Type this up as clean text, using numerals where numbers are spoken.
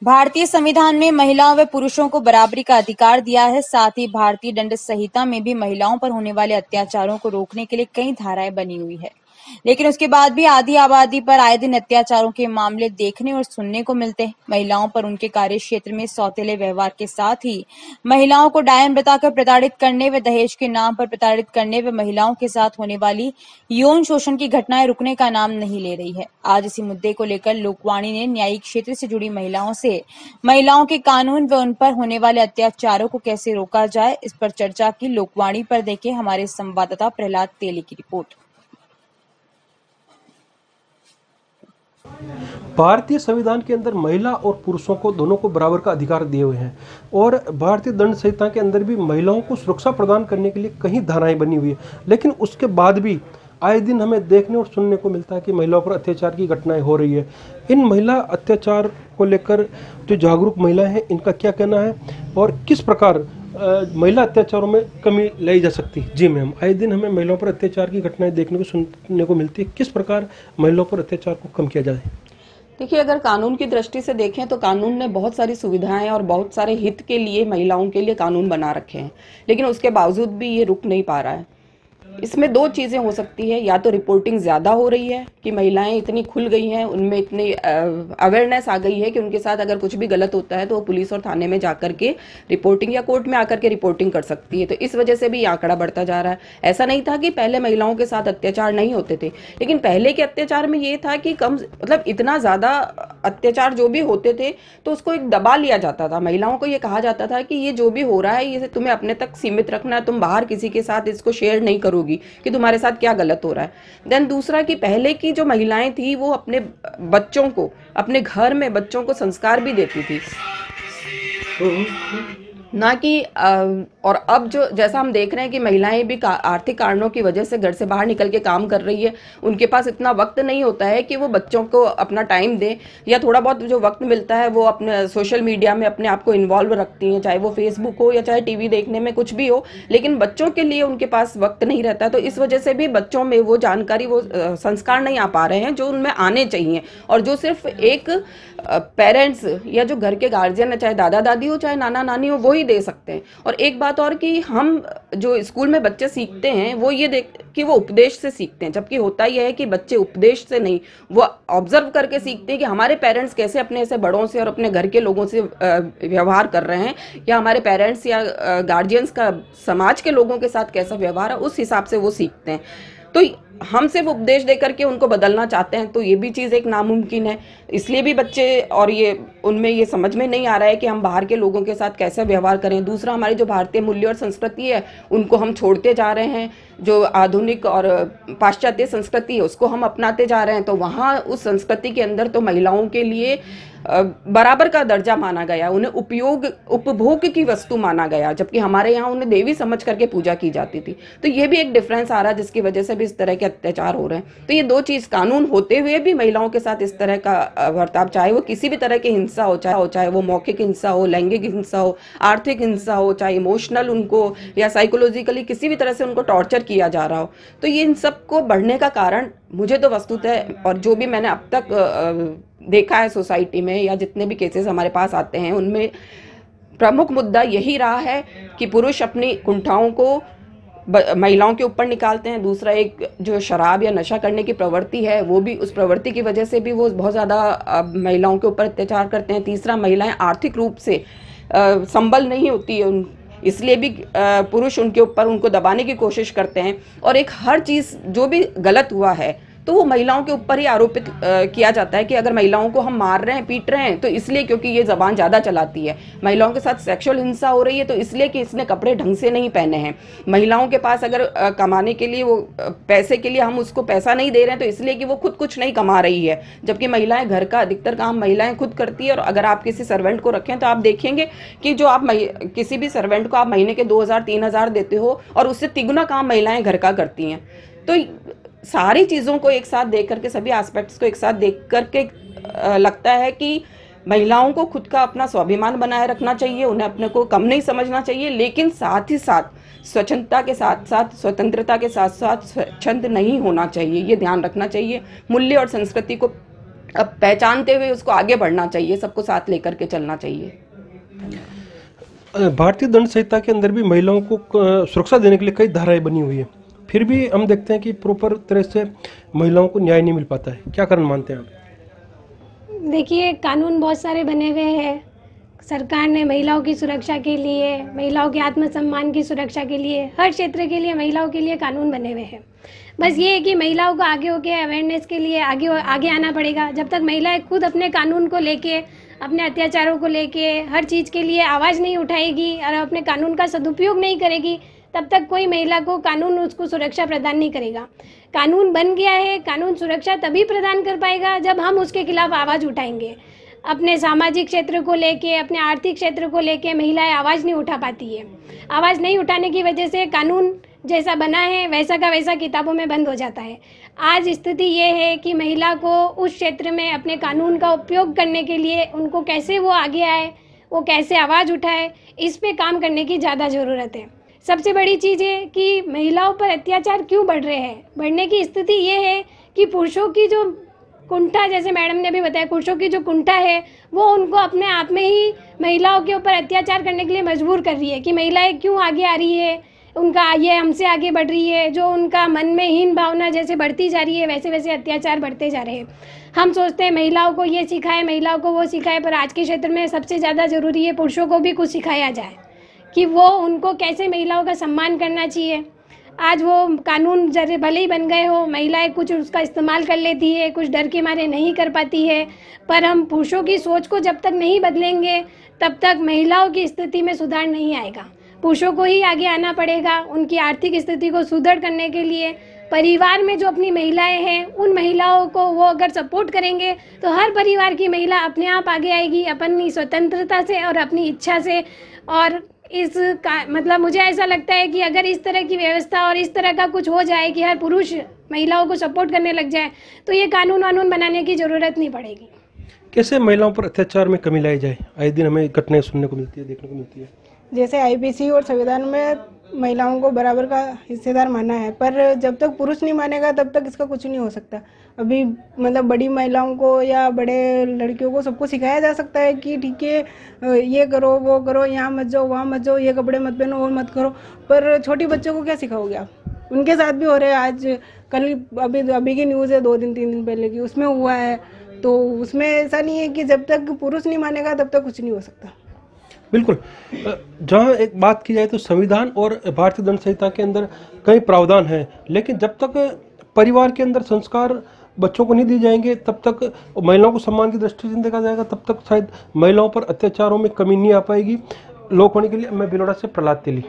भारतीय संविधान में महिलाओं व पुरुषों को बराबरी का अधिकार दिया है। साथ ही भारतीय दंड संहिता में भी महिलाओं पर होने वाले अत्याचारों को रोकने के लिए कई धाराएं बनी हुई है। लेकिन उसके बाद भी आधी आबादी पर आए दिन अत्याचारों के मामले देखने और सुनने को मिलते हैं। महिलाओं पर उनके कार्य क्षेत्र में सौतेले व्यवहार के साथ ही महिलाओं को डायन बताकर प्रताड़ित करने व दहेज के नाम पर प्रताड़ित करने व महिलाओं के साथ होने वाली यौन शोषण की घटनाएं रुकने का नाम नहीं ले रही है। आज इसी मुद्दे को लेकर लोकवाणी ने न्यायिक क्षेत्र से जुड़ी महिलाओं से महिलाओं के कानून व उन पर होने वाले अत्याचारों को कैसे रोका जाए, इस पर चर्चा की। लोकवाणी पर देखें हमारे संवाददाता प्रहलाद तेली की रिपोर्ट। भारतीय संविधान के अंदर महिला और पुरुषों को दोनों को बराबर का अधिकार दिए हुए हैं और भारतीय दंड संहिता के अंदर भी महिलाओं को सुरक्षा प्रदान करने के लिए कई धाराएं बनी हुई है। लेकिन उसके बाद भी आए दिन हमें देखने और सुनने को मिलता है कि महिलाओं पर अत्याचार की घटनाएं हो रही है। इन महिला अत्याचार को लेकर जो जागरूक महिलाएं हैं, इनका क्या कहना है और किस प्रकार महिला अत्याचारों में कमी लाई जा सकती है? जी मैम, आए दिन हमें महिलाओं पर अत्याचार की घटनाएं देखने को सुनने को मिलती है, किस प्रकार महिलाओं पर अत्याचार को कम किया जाए? देखिए, अगर कानून की दृष्टि से देखें तो कानून ने बहुत सारी सुविधाएं और बहुत सारे हित के लिए महिलाओं के लिए कानून बना रखे हैं, लेकिन उसके बावजूद भी ये रुक नहीं पा रहा है। इसमें दो चीज़ें हो सकती है, या तो रिपोर्टिंग ज़्यादा हो रही है कि महिलाएं इतनी खुल गई हैं, उनमें इतनी अवेयरनेस आ गई है कि उनके साथ अगर कुछ भी गलत होता है तो वो पुलिस और थाने में जाकर के रिपोर्टिंग या कोर्ट में आकर के रिपोर्टिंग कर सकती है। तो इस वजह से भी ये आंकड़ा बढ़ता जा रहा है। ऐसा नहीं था कि पहले महिलाओं के साथ अत्याचार नहीं होते थे, लेकिन पहले के अत्याचार में ये था कि कम मतलब इतना ज़्यादा अत्याचार जो भी होते थे तो उसको एक दबा लिया जाता था। महिलाओं को ये कहा जाता था कि ये जो भी हो रहा है ये तुम्हें अपने तक सीमित रखना है, तुम बाहर किसी के साथ इसको शेयर नहीं करोगी कि तुम्हारे साथ क्या गलत हो रहा है। देन दूसरा कि पहले की जो महिलाएं थी वो अपने बच्चों को, अपने घर में बच्चों को संस्कार भी देती थी, ना कि और अब जो जैसा हम देख रहे हैं कि महिलाएं भी आर्थिक कारणों की वजह से घर से बाहर निकल के काम कर रही है, उनके पास इतना वक्त नहीं होता है कि वो बच्चों को अपना टाइम दें, या थोड़ा बहुत जो वक्त मिलता है वो अपने सोशल मीडिया में अपने आप को इन्वॉल्व रखती हैं, चाहे वो फेसबुक हो या चाहे टीवी देखने में कुछ भी हो, लेकिन बच्चों के लिए उनके पास वक्त नहीं रहता है। तो इस वजह से भी बच्चों में वो जानकारी, वो संस्कार नहीं आ पा रहे हैं जो उनमें आने चाहिए, और जो सिर्फ एक पेरेंट्स या जो घर के गार्जियन है, चाहे दादा दादी हो चाहे नाना नानी हो, वो ही दे सकते हैं। और एक बात और कि हम जो स्कूल में बच्चे सीखते हैं वो ये देख कि वो उपदेश से सीखते हैं, जबकि होता यह है कि बच्चे उपदेश से नहीं, वो ऑब्जर्व करके सीखते हैं कि हमारे पेरेंट्स कैसे अपने ऐसे बड़ों से और अपने घर के लोगों से व्यवहार कर रहे हैं, या हमारे पेरेंट्स या गार्जियंस का समाज के लोगों के साथ कैसा व्यवहार है, उस हिसाब से वो सीखते हैं। तो हम सिर्फ उपदेश दे करके उनको बदलना चाहते हैं तो ये भी चीज़ एक नामुमकिन है। इसलिए भी बच्चे और ये उनमें ये समझ में नहीं आ रहा है कि हम बाहर के लोगों के साथ कैसे व्यवहार करें। दूसरा, हमारी जो भारतीय मूल्य और संस्कृति है उनको हम छोड़ते जा रहे हैं, जो आधुनिक और पाश्चात्य संस्कृति है उसको हम अपनाते जा रहे हैं। तो वहाँ उस संस्कृति के अंदर तो महिलाओं के लिए बराबर का दर्जा माना गया, उन्हें उपभोग की वस्तु माना गया, जबकि हमारे यहाँ उन्हें देवी समझ करके पूजा की जाती थी। तो ये भी एक डिफरेंस आ रहा है जिसकी वजह से भी इस तरह के अत्याचार हो रहे हैं। तो ये दो चीज़, कानून होते हुए भी महिलाओं के साथ इस तरह का बर्ताव, चाहे वो किसी भी तरह की हिंसा हो, चाहे वो मौखिक हिंसा हो, लैंगिक हिंसा हो, आर्थिक हिंसा हो, चाहे इमोशनल उनको या साइकोलॉजिकली किसी भी तरह से उनको टॉर्चर किया जा रहा हो, तो ये इन सब को बढ़ने का कारण मुझे तो वस्तुतः, और जो भी मैंने अब तक देखा है सोसाइटी में या जितने भी केसेस हमारे पास आते हैं, उनमें प्रमुख मुद्दा यही रहा है कि पुरुष अपनी कुंठाओं को महिलाओं के ऊपर निकालते हैं। दूसरा, एक जो शराब या नशा करने की प्रवृत्ति है वो भी, उस प्रवृत्ति की वजह से भी वो बहुत ज़्यादा महिलाओं के ऊपर अत्याचार करते हैं। तीसरा, महिलाएं आर्थिक रूप से संबल नहीं होती है, इसलिए भी पुरुष उनके ऊपर उनको दबाने की कोशिश करते हैं। और एक हर चीज़ जो भी गलत हुआ है तो वो महिलाओं के ऊपर ही आरोपित किया जाता है कि अगर महिलाओं को हम मार रहे हैं, पीट रहे हैं, तो इसलिए क्योंकि ये ज़बान ज़्यादा चलाती है। महिलाओं के साथ सेक्सुअल हिंसा हो रही है तो इसलिए कि इसने कपड़े ढंग से नहीं पहने हैं। महिलाओं के पास अगर कमाने के लिए, वो पैसे के लिए हम उसको पैसा नहीं दे रहे हैं तो इसलिए कि वो खुद कुछ नहीं कमा रही है, जबकि महिलाएं घर का अधिकतर काम महिलाएं खुद करती है। और अगर आप किसी सर्वेंट को रखें तो आप देखेंगे कि जो आप किसी भी सर्वेंट को आप महीने के 2000-3000 देते हो और उससे तिगुना काम महिलाएं घर का करती हैं। तो सारी चीज़ों को एक साथ देख करके, सभी एस्पेक्ट्स को एक साथ देख करके लगता है कि महिलाओं को खुद का अपना स्वाभिमान बनाए रखना चाहिए, उन्हें अपने को कम नहीं समझना चाहिए, लेकिन साथ ही साथ स्वच्छंदता के साथ साथ, स्वतंत्रता के साथ साथ स्वच्छंद नहीं होना चाहिए, ये ध्यान रखना चाहिए। मूल्य और संस्कृति को अब पहचानते हुए उसको आगे बढ़ना चाहिए, सबको साथ लेकर के चलना चाहिए। भारतीय दंड संहिता के अंदर भी महिलाओं को सुरक्षा देने के लिए कई धाराएं बनी हुई है, फिर भी हम देखते हैं कि प्रॉपर तरह से महिलाओं को न्याय नहीं मिल पाता है। क्या कारण मानते हैं आप? देखिए, कानून बहुत सारे बने हुए हैं। सरकार ने महिलाओं की सुरक्षा के लिए, महिलाओं के आत्मसम्मान की सुरक्षा के लिए, हर क्षेत्र के लिए महिलाओं के लिए कानून बने हुए हैं। बस ये है कि महिलाओं को आगे होके अवेयरनेस के लिए आगे आना पड़ेगा। जब तक महिलाएं खुद अपने कानून को लेके, अपने अत्याचारों को लेके, हर चीज़ के लिए आवाज़ नहीं उठाएगी और अपने कानून का सदुपयोग नहीं करेगी, तब तक कोई महिला को कानून उसको सुरक्षा प्रदान नहीं करेगा। कानून बन गया है, कानून सुरक्षा तभी प्रदान कर पाएगा जब हम उसके खिलाफ आवाज़ उठाएंगे। अपने सामाजिक क्षेत्र को लेके, अपने आर्थिक क्षेत्र को लेके महिलाएं आवाज़ नहीं उठा पाती है। आवाज़ नहीं उठाने की वजह से कानून जैसा बना है वैसा का वैसा किताबों में बंद हो जाता है। आज स्थिति ये है कि महिला को उस क्षेत्र में अपने कानून का उपयोग करने के लिए उनको कैसे वो आगे आए, वो कैसे आवाज़ उठाए, इस पे काम करने की ज़्यादा ज़रूरत है। सबसे बड़ी चीज़ है कि महिलाओं पर अत्याचार क्यों बढ़ रहे हैं। बढ़ने की स्थिति ये है कि पुरुषों की जो कुंठा, जैसे मैडम ने भी बताया, पुरुषों की जो कुंठा है वो उनको अपने आप में ही महिलाओं के ऊपर अत्याचार करने के लिए मजबूर कर रही है कि महिलाएं क्यों आगे आ रही है, उनका ये हमसे आगे बढ़ रही है। जो उनका मन में हीन भावना जैसे बढ़ती जा रही है वैसे वैसे अत्याचार बढ़ते जा रहे हैं। हम सोचते हैं महिलाओं को ये सिखाए, महिलाओं को वो सिखाए, पर आज के क्षेत्र में सबसे ज़्यादा ज़रूरी है पुरुषों को भी कुछ सिखाया जाए कि वो उनको कैसे महिलाओं का सम्मान करना चाहिए। आज वो कानून जरे भले ही बन गए हो, महिलाएं कुछ उसका इस्तेमाल कर लेती है, कुछ डर के मारे नहीं कर पाती है, पर हम पुरुषों की सोच को जब तक नहीं बदलेंगे तब तक महिलाओं की स्थिति में सुधार नहीं आएगा। पुरुषों को ही आगे आना पड़ेगा। उनकी आर्थिक स्थिति को सुदृढ़ करने के लिए परिवार में जो अपनी महिलाएं हैं उन महिलाओं को वो अगर सपोर्ट करेंगे तो हर परिवार की महिला अपने आप आगे आएगी अपनी स्वतंत्रता से और अपनी इच्छा से। और मतलब मुझे ऐसा लगता है कि अगर इस तरह की व्यवस्था और इस तरह का कुछ हो जाए कि हर पुरुष महिलाओं को सपोर्ट करने लग जाए तो ये कानून वानून बनाने की ज़रूरत नहीं पड़ेगी। कैसे महिलाओं पर अत्याचार में कमी लाई जाए? आए दिन हमें घटनाएं सुनने को मिलती है, देखने को मिलती है। जैसे आईपीसी और संविधान में महिलाओं को बराबर का हिस्सेदार माना है, पर जब तक पुरुष नहीं मानेगा तब तक इसका कुछ नहीं हो सकता। अभी मतलब बड़ी महिलाओं को या बड़े लड़कियों को सबको सिखाया जा सकता है कि ठीक है ये करो वो करो, यहाँ मत जाओ वहाँ मत जाओ, ये कपड़े मत पहनो वो मत करो, पर छोटी बच्चों को क्या सिखाओगे आप? उनके साथ भी हो रहे हैं। आज कल अभी की न्यूज़ है 2 दिन 3 दिन पहले की, उसमें हुआ है। तो उसमें ऐसा नहीं है कि जब तक पुरुष नहीं मानेगा तब तक कुछ नहीं हो सकता। बिल्कुल। जहाँ एक बात की जाए तो संविधान और भारतीय दंड संहिता के अंदर कई प्रावधान हैं, लेकिन जब तक परिवार के अंदर संस्कार बच्चों को नहीं दिए जाएंगे तब तक महिलाओं को सम्मान की दृष्टि से देखा जाएगा, तब तक शायद महिलाओं पर अत्याचारों में कमी नहीं आ पाएगी। लोकवाणी के लिए मैं भिलवाड़ा से प्रहलाद तेली।